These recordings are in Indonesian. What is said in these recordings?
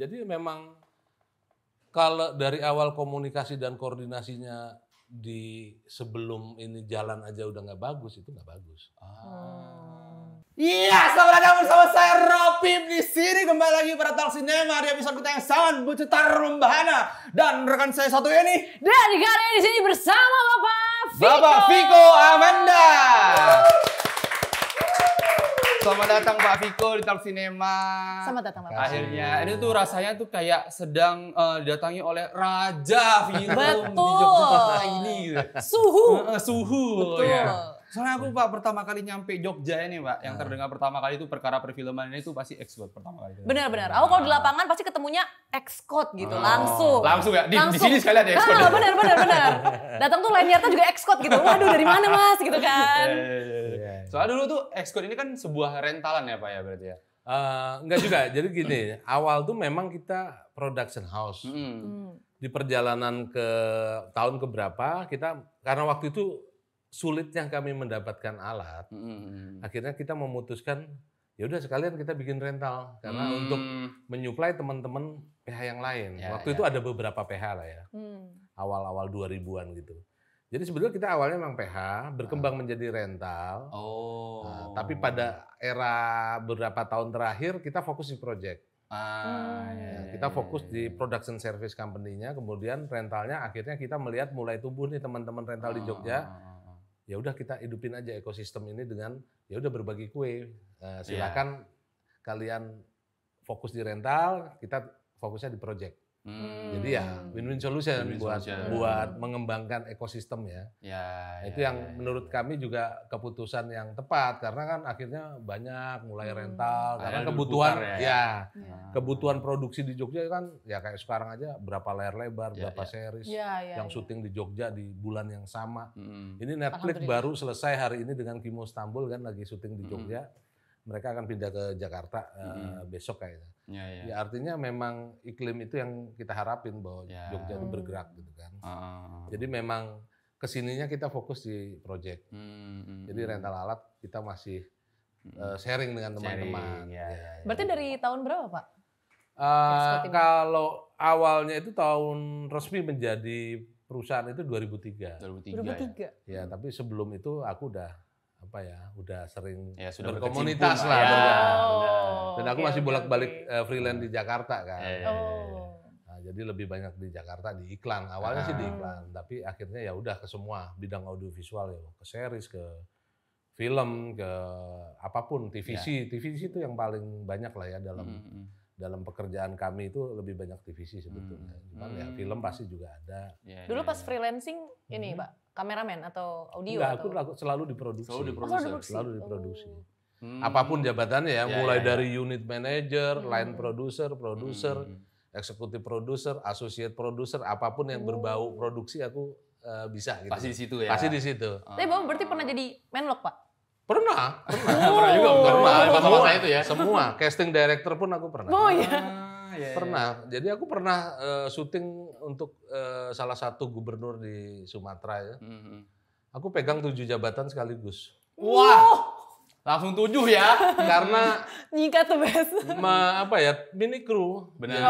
Jadi memang kalau dari awal komunikasi dan koordinasinya di sebelum ini jalan aja udah nggak bagus, itu nggak bagus. Iya, selamat datang bersama saya Ropip di sini kembali lagi pada Talk Cinema di episode kita yang sangat bercetar membahana dan rekan saya satu ini Dan kali ini di sini bersama Bapak Viko Amanda. Selamat datang Pak Viko di Talk Cinema. Selamat datang Bapak. Akhirnya ini tuh rasanya tuh kayak sedang didatangi oleh raja film di Betul. Jogja ini gitu. Suhu. Betul. Ya. Soalnya aku Pak pertama kali nyampe Jogja ini Pak, yang terdengar pertama kali itu perkara perfilman ini tuh pasti X-Code pertama kali. Benar-benar. Aku kalau di lapangan pasti ketemunya X-Code gitu, langsung. Langsung ya? Di sini sekali ada X-Code. Benar. Datang tuh lanyardnya juga X-Code gitu. Waduh, dari mana Mas gitu kan. Soalnya dulu tuh X-Code ini kan sebuah rentalan ya Pak ya berarti ya? Enggak juga. Jadi gini, awal tuh memang kita production house. Di perjalanan ke tahun keberapa kita karena waktu itu sulitnya kami mendapatkan alat, akhirnya kita memutuskan ya udah sekalian kita bikin rental karena untuk menyuplai teman-teman PH yang lain. Waktu itu ada beberapa PH lah ya, awal-awal 2000-an gitu. Jadi sebetulnya kita awalnya memang PH, berkembang menjadi rental. Tapi pada era beberapa tahun terakhir kita fokus di project. Kita fokus di production service company-nya, kemudian rentalnya akhirnya kita melihat mulai tumbuh nih teman-teman rental di Jogja. Ya udah kita hidupin aja ekosistem ini dengan ya udah berbagi kue. Silakan kalian fokus di rental, kita fokusnya di project. Jadi ya win-win solution buat mengembangkan ekosistem ya. Itu yang menurut kami juga keputusan yang tepat karena kan akhirnya banyak mulai rental karena kebutuhan kebutuhan produksi di Jogja kan ya kayak sekarang aja berapa layar lebar, berapa series yang syuting di Jogja di bulan yang sama. Ini Netflix baru selesai hari ini dengan Kimo Istanbul kan lagi syuting di Jogja. Mereka akan pindah ke Jakarta besok kayaknya. Ya artinya memang iklim itu yang kita harapin bahwa Jogja itu bergerak gitu kan. Jadi memang kesininya kita fokus di project. Jadi rental alat kita masih sharing dengan teman-teman. Berarti dari tahun berapa Pak? Kalau awalnya itu tahun resmi menjadi perusahaan itu 2003. 2003. Ya, tapi sebelum itu aku udah sering sudah berkomunitas lah. Dan aku masih bolak-balik freelance di Jakarta kan. Nah, jadi lebih banyak di Jakarta di iklan. Awalnya sih di iklan, tapi akhirnya ya udah ke semua bidang audiovisual ya, ke series, ke film, ke apapun, TVC. TVC itu yang paling banyak lah ya dalam pekerjaan kami itu lebih banyak TVC sebetulnya. Cuman ya film pasti juga ada. Dulu pas freelancing ini Pak, kameramen atau audio? Enggak, aku selalu diproduksi. Selalu diproduksi. Apapun jabatannya ya, mulai dari unit manager, line producer, eksekutif producer, associate producer, apapun yang berbau produksi aku bisa gitu. Pasti di situ ya. Pasti di situ. Tapi Bapak berarti pernah jadi menlok Pak? Pernah juga. Semua itu ya. Semua, casting director pun aku pernah. Oh iya. Pernah. Jadi aku pernah syuting untuk salah satu gubernur di Sumatera ya. Aku pegang 7 jabatan sekaligus. Wah. Langsung 7 ya. Karena Nyingkat tuh Bes. mini crew. Benar.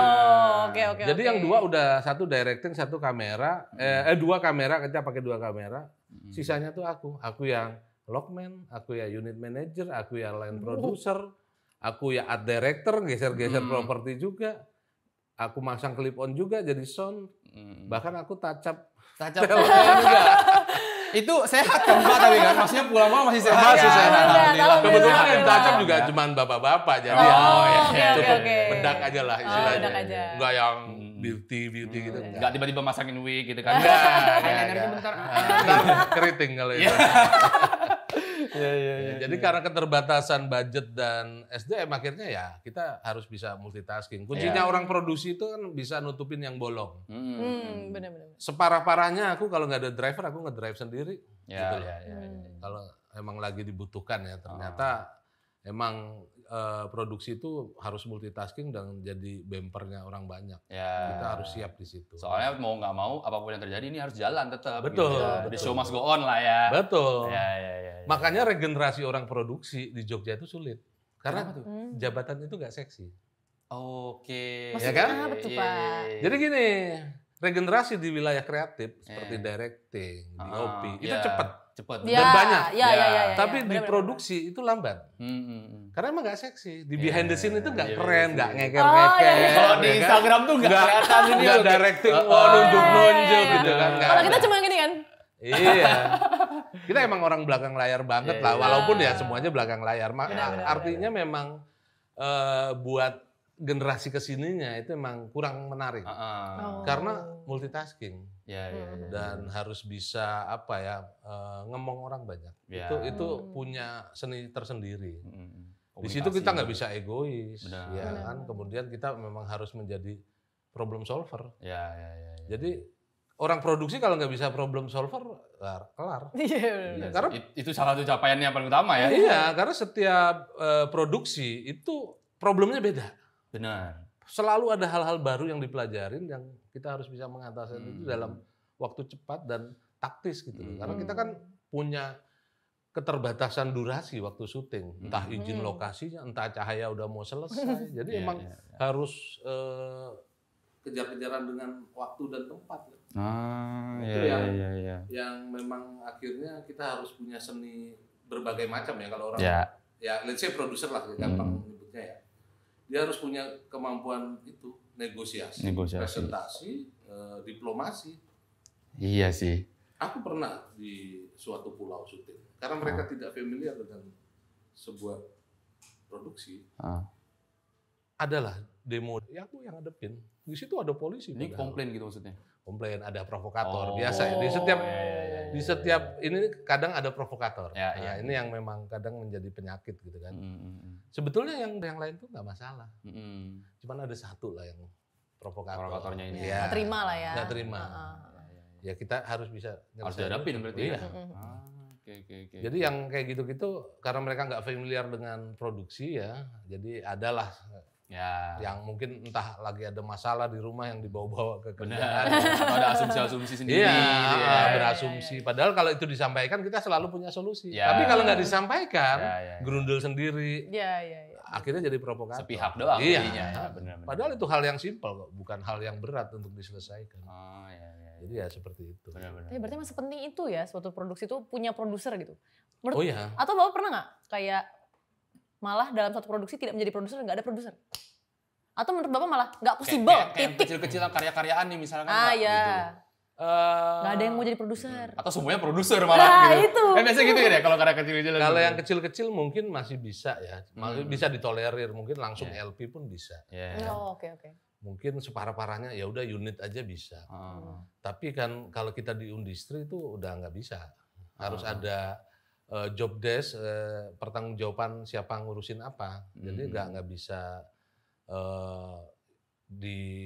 Oke. Jadi yang 2 udah 1 directing, 1 kamera, 2 kamera, kita pakai 2 kamera. Sisanya tuh aku yang lockman, aku ya unit manager, aku ya line producer, aku ya art director, geser-geser properti juga. Aku masang clip on juga jadi sound. Bahkan aku touch up juga. Itu sehat kan Pak tapi kan? Maksudnya pulang masih sehat. Masih sehat. Alhamdulillah. Kebetulan yang touch up juga cuman bapak-bapak jadi cukup oke. bedak aja lah istilahnya. Bedak aja. Enggak yang beauty gitu. Enggak tiba-tiba masangin wig gitu kan. Enggak. Bentar. Keriting kalau itu. Jadi karena keterbatasan budget dan SDM akhirnya ya kita harus bisa multitasking. Kuncinya orang produksi itu kan bisa nutupin yang bolong. Benar-benar. Separah-parahnya aku kalau nggak ada driver aku ngedrive sendiri. Ya. Kalau emang lagi dibutuhkan ya ternyata emang produksi itu harus multitasking dan jadi bempernya orang banyak. Kita harus siap di situ. Soalnya mau nggak mau apapun yang terjadi ini harus jalan tetap. Betul. Gitu. The show must go on lah ya. Betul. Ya. Makanya regenerasi orang produksi di Jogja itu sulit. Karena jabatan itu nggak seksi. Oke. Ya kan? Apa tuh, Pak? Jadi gini, regenerasi di wilayah kreatif seperti directing, DOP itu cepat. Cepat. Ya, Dan banyak. Ya, Tapi di benar-benar. produksi itu lambat. Karena emang nggak seksi. Di behind the scene itu nggak iya, keren, iya, nggak iya. ngeker-ngeker. Oh, iya. Kalau di Instagram tuh nggak kelihatan ini. Nggak directing, nunjuk-nunjuk iya. gitu kan. nggak Kalau ada. kita cuma gini kan. Iya. Kita emang orang belakang layar banget Iya, lah. iya. Walaupun ya semuanya belakang layar. Benar, Artinya memang buat generasi kesininya itu emang kurang menarik. Oh. Karena multitasking. Ya. Dan harus bisa ngomong orang banyak. Ya. Itu punya seni tersendiri. Di situ Komunikasi. kita nggak bisa egois, Benar. ya Benar. kan. Kemudian kita memang harus menjadi problem solver. Ya. Jadi orang produksi kalau nggak bisa problem solver, kelar. Iya. Karena Itu salah satu capaiannya yang paling utama ya. iya, karena setiap produksi itu problemnya beda. Benar. Selalu ada hal-hal baru yang dipelajarin yang kita harus bisa mengatasi itu dalam waktu cepat dan taktis gitu loh. Karena kita kan punya keterbatasan durasi waktu syuting, entah izin lokasinya, entah cahaya udah mau selesai. Jadi emang harus kejar-kejaran dengan waktu dan tempat. Itu yang memang akhirnya kita harus punya seni berbagai macam ya kalau orang ya let's say produser lah gampang menyebutnya ya. Dia harus punya kemampuan itu negosiasi. Presentasi, diplomasi. Iya sih. Aku pernah di suatu pulau syuting karena mereka tidak familiar dengan sebuah produksi. Adalah demo, ya aku yang ngadepin. Di situ ada polisi. Ini komplain gitu maksudnya. Komplain, ada provokator biasa ya. Di setiap ini kadang ada provokator. Nah, ini yang memang kadang menjadi penyakit gitu kan. Sebetulnya yang lain tuh nggak masalah. Cuman ada satu lah yang provokatornya ini. Nggak terima lah ya. Nggak terima. Ya kita harus bisa Harus dihadapin berarti ya. Oke. Jadi yang kayak gitu-gitu karena mereka nggak familiar dengan produksi ya. Jadi adalah yang mungkin entah lagi ada masalah di rumah yang dibawa-bawa ke kerjaan. Atau ada asumsi-asumsi sendiri. Berasumsi. Padahal kalau itu disampaikan kita selalu punya solusi. Tapi kalau nggak disampaikan, gerundel sendiri. Akhirnya jadi provokator. Sepihak doang. Iya. Padahal itu hal yang simpel kok, bukan hal yang berat untuk diselesaikan. Jadi ya seperti itu. Tapi berarti masih penting itu ya, suatu produksi itu punya produser gitu. Atau Bapak pernah nggak kayak malah dalam satu produksi tidak menjadi produser, nggak ada produser? Atau menurut Bapak malah nggak possible, kayak kecil-kecilan karya-karyaan nih misalkan. Iya. Gitu. Nggak ada yang mau jadi produser. Atau semuanya produser malah gitu. Itu. Kan biasanya gitu ya kalau karya kecil-kecil. Kalau yang kecil-kecil mungkin masih bisa ya. Bisa ditolerir, mungkin langsung LP pun bisa. Oke. Mungkin separah-parahnya ya udah unit aja bisa. Tapi kan kalau kita di industri itu udah nggak bisa. Harus ada job desk, pertanggungjawaban siapa ngurusin apa. Jadi nggak bisa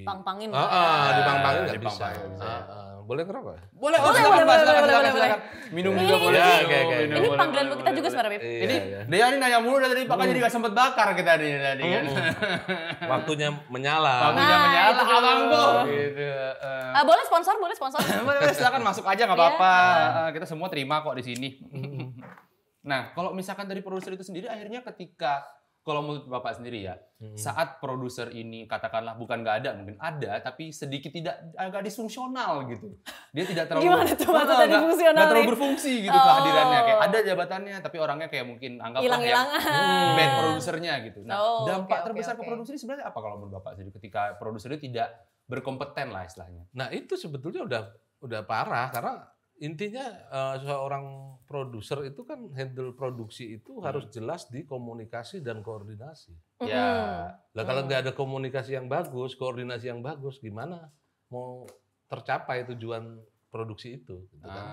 Pang-pangin. Dipang-pangin nggak bisa. Boleh ngerokok? Boleh. Silakan. Minum juga boleh. Ini panggilan kita juga sebenarnya, Beb. Ini Dea ini nanya mulu dari Pak, jadi nggak sempet bakar kita nih tadi kan. Waktunya menyala. Waktunya menyala, abangku. Gitu. Boleh sponsor. Boleh, silakan masuk aja nggak apa-apa. Kita semua terima kok di sini. Nah, kalau misalkan dari produser itu sendiri, akhirnya ketika kalau menurut Bapak sendiri ya, saat produser ini katakanlah bukan nggak ada, mungkin ada, tapi sedikit agak disfungsional gitu. Dia tidak terlalu Gimana tuh maksudnya disfungsional? Nggak terlalu berfungsi gitu kehadirannya. Kayak ada jabatannya, tapi orangnya kayak mungkin anggaplah yang bad produsernya gitu. Nah, dampak terbesar ke produser ini sebenarnya apa kalau menurut Bapak sendiri ketika produser itu tidak berkompeten lah istilahnya? Nah itu sebetulnya udah parah karena intinya seorang produser itu kan handle produksi itu harus jelas di komunikasi dan koordinasi. Lah kalau nggak ada komunikasi yang bagus, koordinasi yang bagus, gimana mau tercapai tujuan produksi itu? Gitu kan?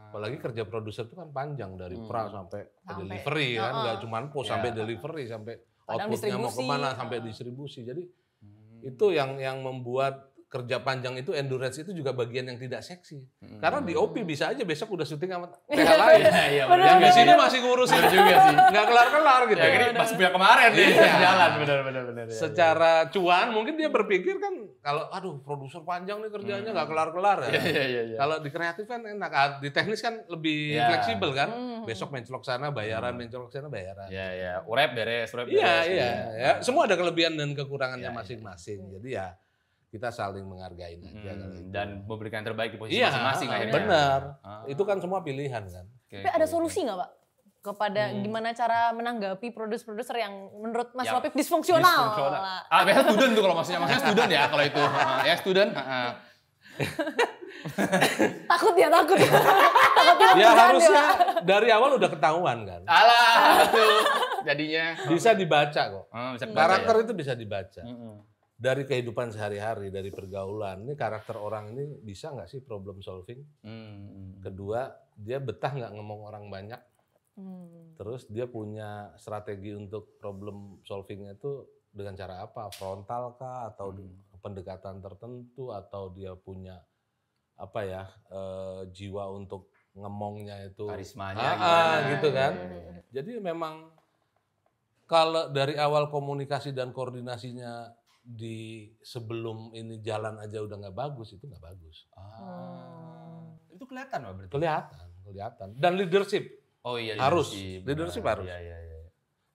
Apalagi kerja produser itu kan panjang dari pra sampai delivery kan, nggak cuma post sampai delivery sampai outputnya mau kemana sampai distribusi. Jadi itu yang membuat kerja panjang itu, endurance itu juga bagian yang tidak seksi. Karena di OP bisa aja besok udah syuting sama PH lain. Iya, Yang di sini masih ngurusin juga sih. Nggak kelar-kelar gitu. Ya, ini pas punya kemarin nih jalan benar. Secara cuan mungkin dia berpikir kan kalau aduh produser panjang nih kerjanya nggak kelar-kelar ya. Iya. Kalau di kreatif kan enak, di teknis kan lebih fleksibel kan. Besok mencolok sana bayaran, mencolok sana bayaran. Iya. Urep beres. Iya. Ya, semua ada kelebihan dan kekurangannya masing-masing. Jadi ya kita saling menghargai aja dan memberikan yang terbaik di posisi iya, masing-masing akhirnya. Benar. Itu kan semua pilihan kan. Tapi ada solusi nggak Pak? Kepada gimana cara menanggapi produser-produser yang menurut Mas Wapip disfungsional. Biasanya student tuh kalau maksudnya student ya kalau itu. Ya student. Takut ya. Ya harusnya dari awal udah ketahuan kan. Alah, betul. Jadinya bisa dibaca kok. Bisa karakter itu bisa dibaca. Dari kehidupan sehari-hari, dari pergaulan. Ini karakter orang ini bisa nggak sih problem solving? Kedua, dia betah nggak ngomong orang banyak? Terus dia punya strategi untuk problem solvingnya itu dengan cara apa? Frontal kah? Atau pendekatan tertentu? Atau dia punya apa ya jiwa untuk ngomongnya itu? Karismanya gitu kan? Jadi memang kalau dari awal komunikasi dan koordinasinya di sebelum ini jalan aja udah nggak bagus, itu nggak bagus. Itu kelihatan Pak berarti? Kelihatan. Dan leadership. Oh iya, leadership harus. Iya.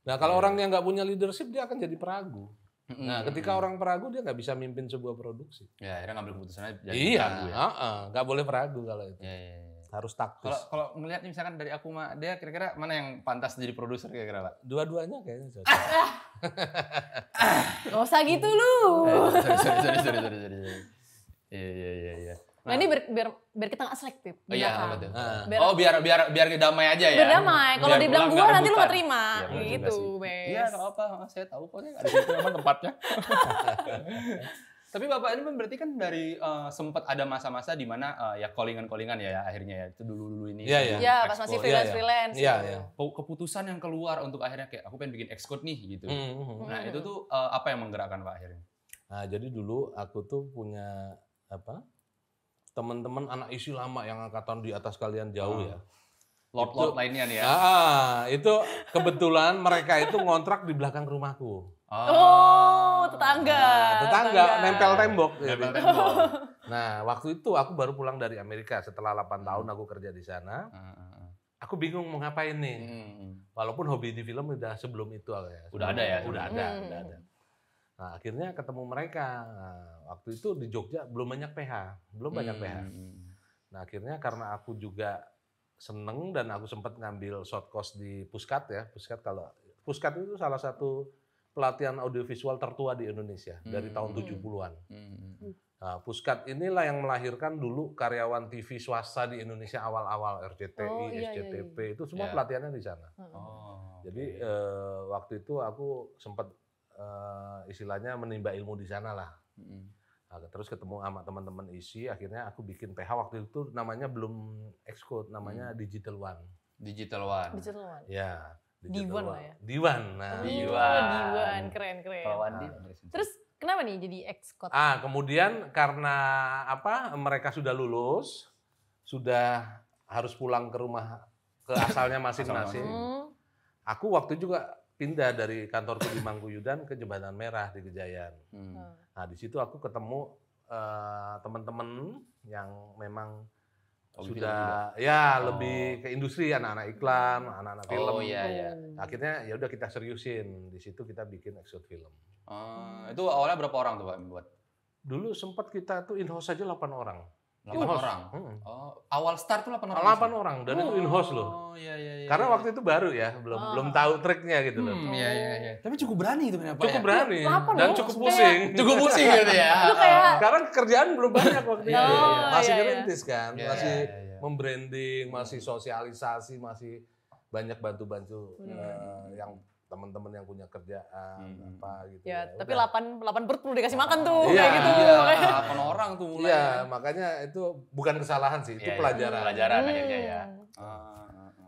Nah kalau orang yang nggak punya leadership dia akan jadi peragu. Nah ketika orang peragu dia nggak bisa mimpin sebuah produksi. Ya akhirnya ngambil keputusannya jadi peragu ya. Nggak boleh peragu kalau itu. Iya. Harus taktis. Kalau ngelihat misalkan dari aku dia kira-kira mana yang pantas jadi produser kira-kira Pak? Dua-duanya kayaknya cocok. Gak usah gitu lu. Sorry. Iya. Nah ini biar kita nggak selektif. Iya, betul. Biar damai aja ya. Biar damai. Kalau dibilang dua nanti lu nggak terima. Gitu, Bes. Iya, nggak apa-apa. Saya tahu kok ada situ memang tempatnya. Tapi Bapak ini berarti kan dari sempat ada masa-masa di mana ya callingan ya akhirnya ya itu dulu ini. Iya, pas masih freelance. Iya. Keputusan yang keluar untuk akhirnya kayak aku pengen bikin Xcode nih gitu. Nah, itu tuh apa yang menggerakkan Pak akhirnya? Nah, jadi dulu aku tuh punya teman-teman anak isi lama yang angkatan di atas kalian jauh ya. Lord lainnya nih ya. Itu kebetulan mereka itu ngontrak di belakang rumahku. Tetangga. Tetangga nempel tembok. Nah, waktu itu aku baru pulang dari Amerika setelah 8 tahun aku kerja di sana. Aku bingung mau ngapain nih. Walaupun hobi di film udah sebelum itu ya. Udah ada ya? Udah ada. Nah, akhirnya ketemu mereka. Nah, waktu itu di Jogja belum banyak PH. Nah, akhirnya karena aku juga seneng dan aku sempat ngambil short course di Puskat ya. Puskat itu salah satu pelatihan audiovisual tertua di Indonesia dari tahun 70-an. Nah, Puskat inilah yang melahirkan dulu karyawan TV swasta di Indonesia awal-awal RCTI, SCTV itu semua pelatihannya di sana. Jadi waktu itu aku sempat istilahnya menimba ilmu di sana lah. Nah, terus ketemu sama teman-teman isi, akhirnya aku bikin PH waktu itu namanya belum Xcode, namanya Digital One. Ya. Diwan lah ya. Diwan. Diwan, keren. Terus kenapa nih jadi Xcode? Kemudian karena mereka sudah lulus, sudah harus pulang ke rumah ke asalnya masing-masing. Aku waktu juga pindah dari kantorku di Mangkuyudan ke Jembatan Merah di Kejayaan. Nah di situ aku ketemu teman-teman yang memang sudah lebih ke industri, anak-anak iklan, anak-anak film. Akhirnya ya udah kita seriusin, di situ kita bikin Xcode film. Itu awalnya berapa orang tuh Pak buat? Dulu sempat kita tuh in-house aja 8 orang. 8 orang? Awal start tuh 8 orang? 8 orang, dan itu in-house loh. Karena waktu itu baru ya, belum tahu triknya gitu loh. Tapi cukup berani itu kenapa? Cukup berani, dan cukup pusing. Cukup pusing gitu ya? Karena kerjaan belum banyak waktu itu. Masih ngerintis kan, masih membranding, masih sosialisasi, masih banyak bantu-bantu yang teman-teman yang punya kerjaan gitu. Ya, tapi 8 perut perlu dikasih makan tuh kayak gitu. 8 orang tuh mulai. Iya, makanya itu bukan kesalahan sih, itu pelajaran. Pelajaran akhirnya ya.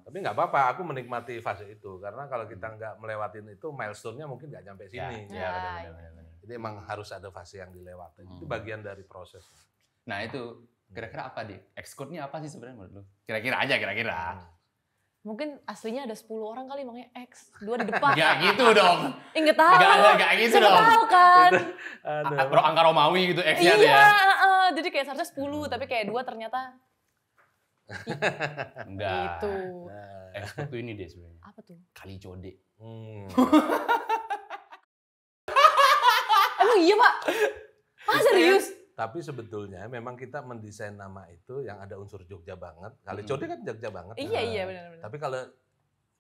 Tapi nggak apa-apa, aku menikmati fase itu karena kalau kita nggak melewatin itu milestone-nya mungkin nggak nyampe sini. Iya, benar. Jadi Jadi emang harus ada fase yang dilewati. Itu bagian dari proses. Nah itu kira-kira apa di Xcode-nya apa sih sebenarnya menurut lu? Kira-kira aja kira-kira. Mungkin aslinya ada 10 orang kali makanya X, 2 di depan. Gak gitu dong. Nggak tahu. Gak gitu Siapa dong. tahu kan. Angka Romawi gitu X-nya tuh Iya, ya. jadi kayak seharusnya 10 tapi kayak 2 ternyata Enggak. itu. Xcode tuh ini deh sebenarnya. Apa tuh? Kali code. Emang iya, Pak? Serius? Tapi sebetulnya memang kita mendesain nama itu yang ada unsur Jogja banget. Kali Code kan Jogja banget. Iya benar. Tapi kalau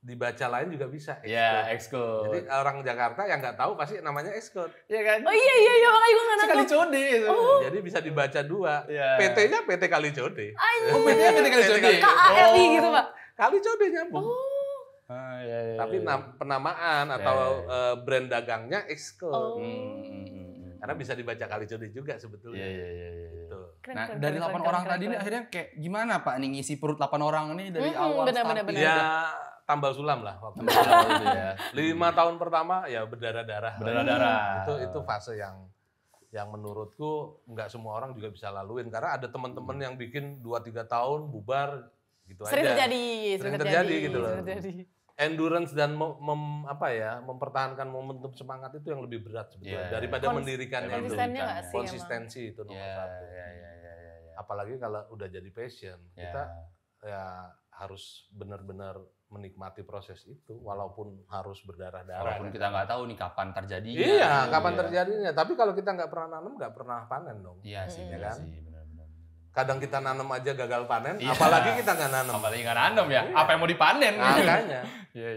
dibaca lain juga bisa. Iya, Xcode. Xcode. Jadi orang Jakarta yang nggak tahu pasti namanya Xcode. Iya kan? Oh iya makanya gue nggak Kali nangkep. code itu. Jadi bisa dibaca dua. Iya. PT-nya PT Kali Code. Oh, PT-nya PT Kali Code. KALI gitu, Pak. Kali Code nyambung. Iya. Tapi penamaan atau brand dagangnya Xcode. Karena bisa dibaca Kali Code juga sebetulnya. Iya. Gitu. Nah, dari 8 orang tadi ini akhirnya kayak gimana Pak nih ngisi perut 8 orang ini dari awal benar. starting? Ya tambal sulam lah waktu itu. Gitu ya. 5 tahun pertama ya berdarah-darah. Berdarah-darah. Itu fase yang menurutku nggak semua orang juga bisa laluin karena ada teman-teman yang bikin 2-3 tahun bubar gitu Sering aja. terjadi gitu loh. Sering terjadi. Endurance dan mempertahankan momentum semangat itu yang lebih berat sebetulnya daripada mendirikannya itu. Konsistennya nggak sih Konsistensi itu nomor satu. Iya. Apalagi kalau udah jadi passion, kita ya harus benar-benar menikmati proses itu walaupun harus berdarah-darah. Walaupun kita nggak tahu nih kapan terjadinya. Iya, kapan terjadinya. Tapi kalau kita nggak pernah nanam, nggak pernah panen dong. Iya sih, Ya benar kan? sih, benar. Kadang kita nanam aja gagal panen, Iya. apalagi kita nggak nanam. Apalagi nggak nanam ya. Apa yang mau dipanen? Makanya. Iya.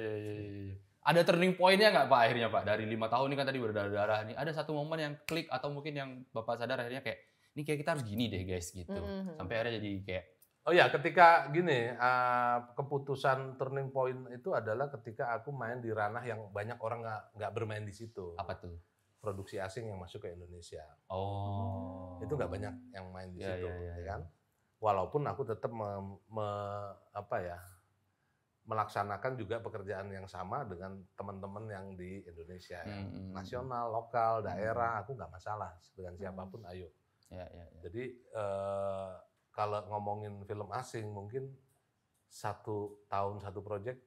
Ada turning point-nya nggak Pak akhirnya Pak? Dari 5 tahun ini kan tadi berdarah-darah nih. Ada satu momen yang klik atau mungkin yang Bapak sadar akhirnya kayak, ini kayak kita harus gini deh guys gitu. Sampai akhirnya jadi kayak, Oh ya, ketika gini, keputusan turning point itu adalah ketika aku main di ranah yang banyak orang nggak bermain di situ. apa tuh? Produksi asing yang masuk ke Indonesia. Oh. Itu nggak banyak yang main di Iya, situ, iya. ya kan? Walaupun aku tetap melaksanakan juga pekerjaan yang sama dengan teman-teman yang di Indonesia, yang nasional, lokal, daerah, aku nggak masalah dengan siapapun, ayo. Iya. Jadi kalau ngomongin film asing mungkin 1 tahun 1 proyek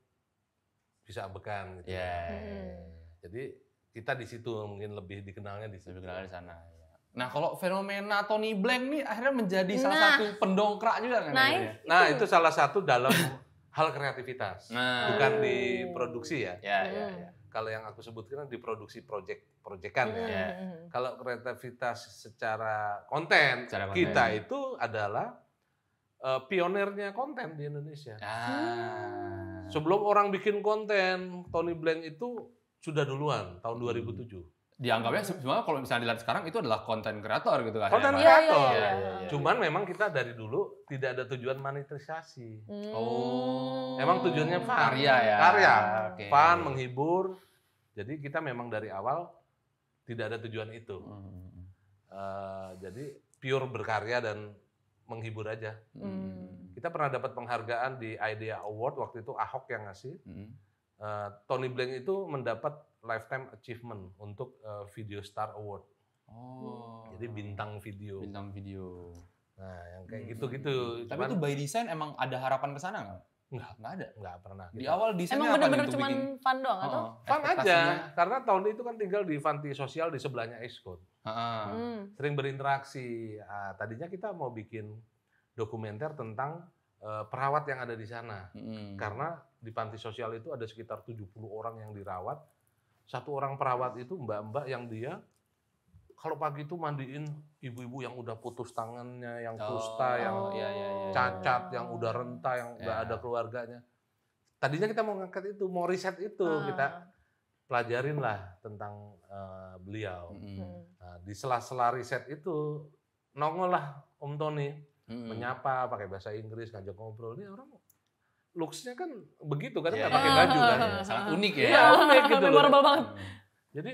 bisa ambekan gitu. Jadi kita di situ mungkin lebih dikenalnya di situ. Lebih kenal di sana. Ya. Nah, kalau fenomena Tony Blank nih akhirnya menjadi salah satu pendongkrak juga kan? Nah, itu salah satu dalam hal kreativitas. Nah. Bukan di produksi ya. Ya. Kalau yang aku sebutkan di produksi proyekan ya. Ya. Kalau kreativitas secara konten, kita itu adalah pionirnya konten di Indonesia. Sebelum orang bikin konten, Tony Blank itu sudah duluan tahun 2007. Dianggapnya sebenarnya kalau misalnya dilihat sekarang itu adalah konten kreator gitu kan. Konten ya, kreator. Iya. Cuman memang kita dari dulu tidak ada tujuan monetisasi. Oh. Emang tujuannya fun. Karya ya. Karya. Oke. Fun, menghibur. Jadi kita memang dari awal tidak ada tujuan itu. Jadi pure berkarya dan menghibur aja. Kita pernah dapat penghargaan di Idea Award, waktu itu Ahok yang ngasih. Tony Blank itu mendapat Lifetime Achievement untuk Video Star Award. Oh. Jadi bintang video. Bintang video. Nah, yang kayak gitu-gitu. Tapi itu by design emang ada harapan ke sana nggak? Nggak ada. Nggak pernah. Di awal desainnya emang apa bener-bener nih untuk cuman bikin? fun doang atau? Fun aja, karena tahun itu kan tinggal di Fanti Sosial di sebelahnya Xcode. Sering berinteraksi. Tadinya kita mau bikin dokumenter tentang perawat yang ada di sana. Karena di panti sosial itu ada sekitar 70 orang yang dirawat. 1 orang perawat itu mbak-mbak yang dia kalau pagi itu mandiin ibu-ibu yang udah putus tangannya, yang kusta, yang cacat, yang udah renta, yang nggak ada keluarganya. Tadinya kita mau ngangkat itu, mau riset itu, kita pelajarin lah tentang beliau. Nah, di sela-sela riset itu nongol lah Om Tony menyapa pakai bahasa Inggris, ngajak ngobrol. Ini orang looks-nya kan begitu kan, nggak pakai baju kan. Sangat unik ya. Iya, unik gitu loh. Memorable banget. Jadi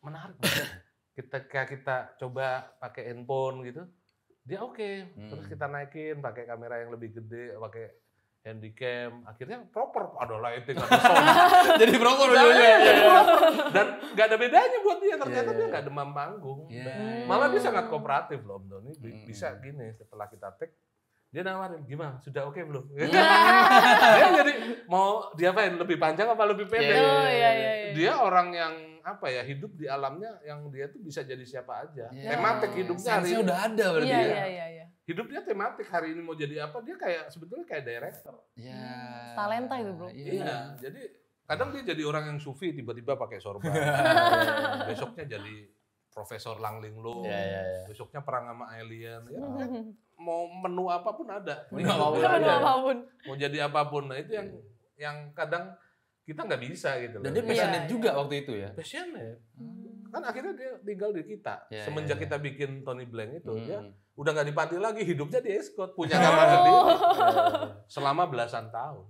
menarik banget. Ketika kita coba pakai handphone gitu, dia oke. Terus kita naikin pakai kamera yang lebih gede, pakai handycam, akhirnya proper, ada lighting, ada sound. Jadi proper Udah, ujungnya. Dan nggak ada bedanya buat dia, ternyata dia nggak demam panggung. Malah dia sangat kooperatif loh Om Doni, bisa gini setelah kita take, dia nawarin, gimana, sudah oke belum? Dia jadi mau diapain, lebih panjang apa lebih pendek? Dia orang yang apa ya, hidup di alamnya yang dia tuh bisa jadi siapa aja. Tematik hidupnya hari ini. udah ada berarti Hidupnya tematik, hari ini mau jadi apa, dia kayak sebetulnya kayak director. Talenta itu bro. Iya, jadi kadang dia jadi orang yang sufi, tiba-tiba pakai sorban. Besoknya jadi Profesor Langling Lo, besoknya perang sama alien. Ya, mau menu apapun ada. Mau jadi apapun. Nah itu yang kadang kita nggak bisa gitu. Dan dia passionate juga waktu itu ya? Passionate. Kan akhirnya dia tinggal di kita. Semenjak kita bikin Tony Blank itu, dia udah nggak di panti lagi, hidupnya di Escort, punya kamar sendiri selama belasan tahun.